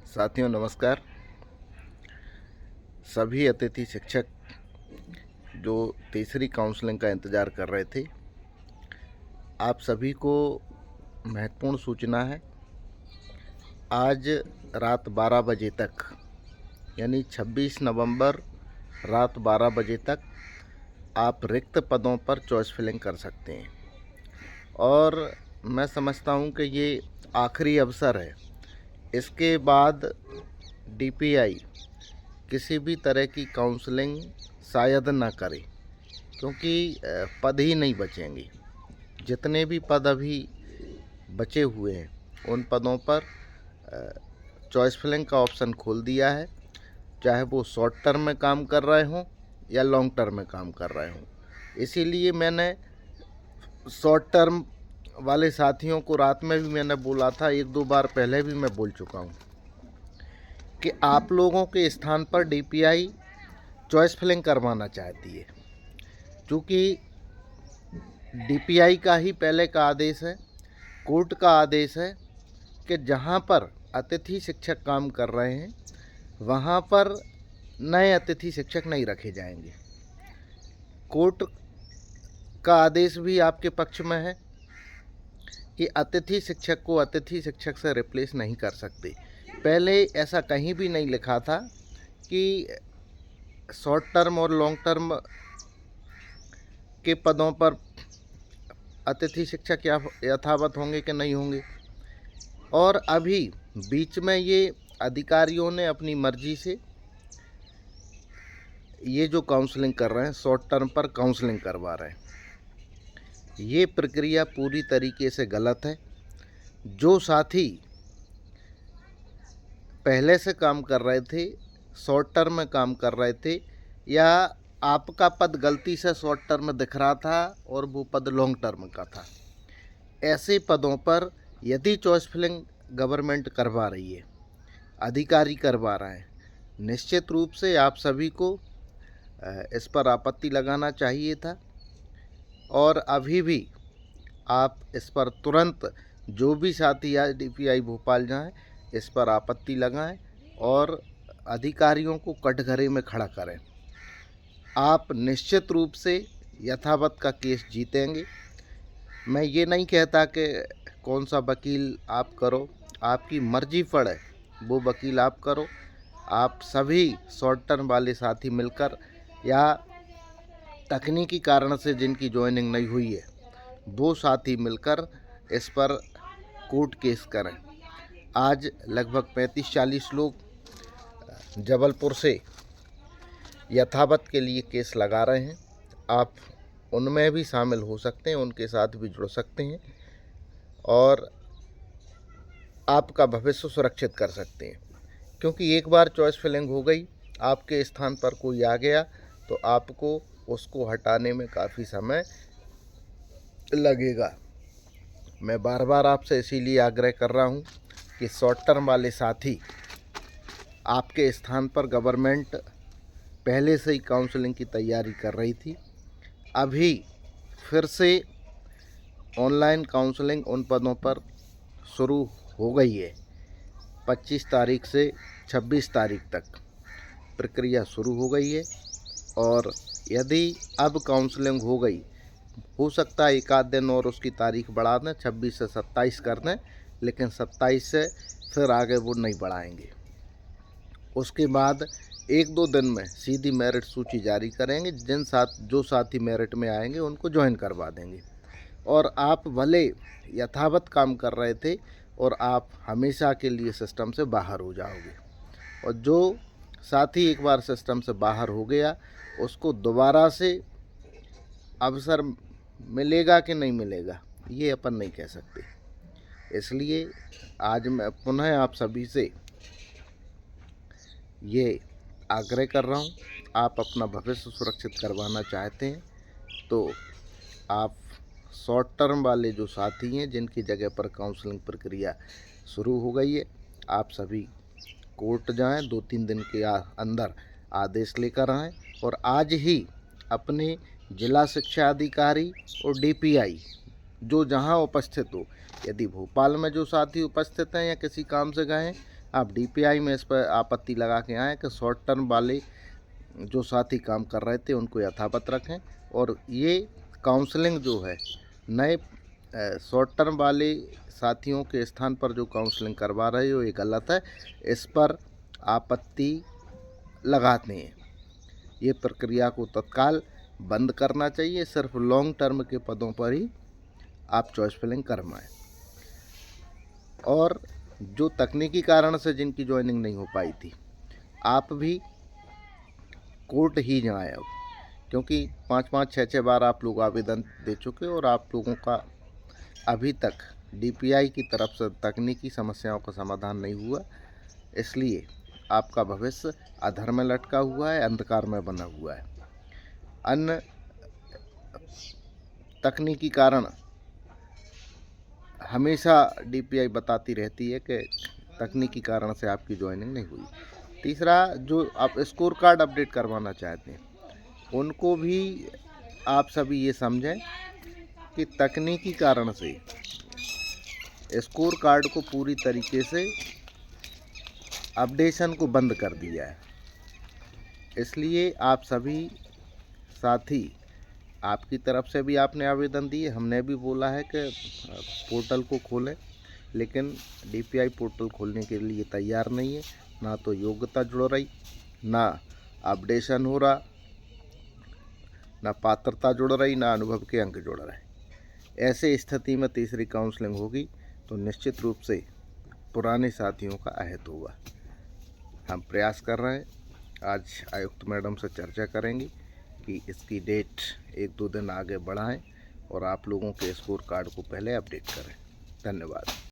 साथियों नमस्कार। सभी अतिथि शिक्षक जो तीसरी काउंसलिंग का इंतज़ार कर रहे थे, आप सभी को महत्वपूर्ण सूचना है। आज रात 12 बजे तक यानी 26 नवंबर रात 12 बजे तक आप रिक्त पदों पर चॉइस फिलिंग कर सकते हैं और मैं समझता हूं कि ये आखिरी अवसर है। इसके बाद डीपीआई किसी भी तरह की काउंसलिंग शायद ना करे, क्योंकि पद ही नहीं बचेंगे। जितने भी पद अभी बचे हुए हैं उन पदों पर चॉइस फिलिंग का ऑप्शन खोल दिया है, चाहे वो शॉर्ट टर्म में काम कर रहे हों या लॉन्ग टर्म में काम कर रहे हों। इसीलिए मैंने शॉर्ट टर्म वाले साथियों को रात में भी मैंने बोला था, एक दो बार पहले भी मैं बोल चुका हूँ कि आप लोगों के स्थान पर डीपीआई चॉइस फिलिंग करवाना चाहती है, क्योंकि डीपीआई का ही पहले का आदेश है, कोर्ट का आदेश है कि जहाँ पर अतिथि शिक्षक काम कर रहे हैं वहाँ पर नए अतिथि शिक्षक नहीं रखे जाएंगे। कोर्ट का आदेश भी आपके पक्ष में है कि अतिथि शिक्षक को अतिथि शिक्षक से रिप्लेस नहीं कर सकते। पहले ऐसा कहीं भी नहीं लिखा था कि शॉर्ट टर्म और लॉन्ग टर्म के पदों पर अतिथि शिक्षक यथावत होंगे कि नहीं होंगे। और अभी बीच में ये अधिकारियों ने अपनी मर्जी से ये जो काउंसलिंग कर रहे हैं, शॉर्ट टर्म पर काउंसलिंग करवा रहे हैं, ये प्रक्रिया पूरी तरीके से गलत है। जो साथी पहले से काम कर रहे थे, शॉर्ट टर्म में काम कर रहे थे, या आपका पद गलती से शॉर्ट टर्म में दिख रहा था और वो पद लॉन्ग टर्म का था, ऐसे पदों पर यदि चॉइस फिलिंग गवर्नमेंट करवा रही है, अधिकारी करवा रहा है, निश्चित रूप से आप सभी को इस पर आपत्ति लगाना चाहिए था। और अभी भी आप इस पर तुरंत, जो भी साथी आज डीपीआई भोपाल जाएं, इस पर आपत्ति लगाएं और अधिकारियों को कटघरे में खड़ा करें। आप निश्चित रूप से यथावत का केस जीतेंगे। मैं ये नहीं कहता कि कौन सा वकील आप करो, आपकी मर्जी पड़े वो वकील आप करो। आप सभी शॉर्ट टर्म वाले साथी मिलकर या तकनीकी कारण से जिनकी ज्वाइनिंग नहीं हुई है वो साथी मिलकर इस पर कोर्ट केस करें। आज लगभग 35-40 लोग जबलपुर से यथावत के लिए केस लगा रहे हैं। आप उनमें भी शामिल हो सकते हैं, उनके साथ भी जुड़ सकते हैं और आपका भविष्य सुरक्षित कर सकते हैं। क्योंकि एक बार चॉइस फिलिंग हो गई, आपके स्थान पर कोई आ गया तो आपको उसको हटाने में काफ़ी समय लगेगा। मैं बार बार आपसे इसीलिए आग्रह कर रहा हूं कि शॉर्ट टर्म वाले साथी, आपके स्थान पर गवर्नमेंट पहले से ही काउंसलिंग की तैयारी कर रही थी। अभी फिर से ऑनलाइन काउंसलिंग उन पदों पर शुरू हो गई है। 25 तारीख से 26 तारीख तक प्रक्रिया शुरू हो गई है और यदि अब काउंसलिंग हो गई, हो सकता है एक आध दिन और उसकी तारीख बढ़ा दें, 26 से 27 कर दें, लेकिन 27 से फिर आगे वो नहीं बढ़ाएंगे। उसके बाद एक दो दिन में सीधी मेरिट सूची जारी करेंगे। जो साथी मेरिट में आएंगे उनको ज्वाइन करवा देंगे और आप भले यथावत काम कर रहे थे और आप हमेशा के लिए सिस्टम से बाहर हो जाओगे। और जो साथी एक बार सिस्टम से बाहर हो गया उसको दोबारा से अवसर मिलेगा कि नहीं मिलेगा ये अपन नहीं कह सकते। इसलिए आज मैं पुनः आप सभी से ये आग्रह कर रहा हूँ, आप अपना भविष्य सुरक्षित करवाना चाहते हैं तो आप शॉर्ट टर्म वाले जो साथी हैं जिनकी जगह पर काउंसलिंग प्रक्रिया शुरू हो गई है, आप सभी कोर्ट जाएं, 2-3 दिन के अंदर आदेश लेकर आएँ और आज ही अपने जिला शिक्षा अधिकारी और डीपीआई जो जहां उपस्थित हो, यदि भोपाल में जो साथी उपस्थित हैं या किसी काम से गए हैं आप डीपीआई में इस पर आपत्ति लगा के आएँ कि शॉर्ट टर्म वाले जो साथी काम कर रहे थे उनको यथावत रखें, और ये काउंसलिंग जो है नए शॉर्ट टर्म वाले साथियों के स्थान पर जो काउंसलिंग करवा रहे हो ये गलत है, इस पर आपत्ति लगाते हैं। ये प्रक्रिया को तत्काल बंद करना चाहिए, सिर्फ लॉन्ग टर्म के पदों पर ही आप चॉइस फिलिंग करवाएं। और जो तकनीकी कारण से जिनकी ज्वाइनिंग नहीं हो पाई थी, आप भी कोर्ट ही जाएं अब, क्योंकि 5-5, 6-6 बार आप लोग आवेदन दे चुके और आप लोगों का अभी तक डीपीआई की तरफ से तकनीकी समस्याओं का समाधान नहीं हुआ। इसलिए आपका भविष्य अधर में लटका हुआ है, अंधकार में बना हुआ है। अन्य तकनीकी कारण हमेशा डीपीआई बताती रहती है कि तकनीकी कारण से आपकी ज्वाइनिंग नहीं हुई। तीसरा, जो आप स्कोर कार्ड अपडेट करवाना चाहते हैं उनको भी आप सभी ये समझें कि तकनीकी कारण से स्कोर कार्ड को पूरी तरीके से अपडेशन को बंद कर दिया है। इसलिए आप सभी साथी, आपकी तरफ से भी आपने आवेदन दिए, हमने भी बोला है कि पोर्टल को खोलें, लेकिन डीपीआई पोर्टल खोलने के लिए तैयार नहीं है। ना तो योग्यता जुड़ रही, ना अपडेशन हो रहा, ना पात्रता जुड़ रही, ना अनुभव के अंक जुड़ रहे। ऐसे स्थिति में तीसरी काउंसलिंग होगी तो निश्चित रूप से पुराने साथियों का अहित होगा। हम प्रयास कर रहे हैं, आज आयुक्त मैडम से चर्चा करेंगे कि इसकी डेट 1-2 दिन आगे बढ़ाएं और आप लोगों के स्कोर कार्ड को पहले अपडेट करें। धन्यवाद।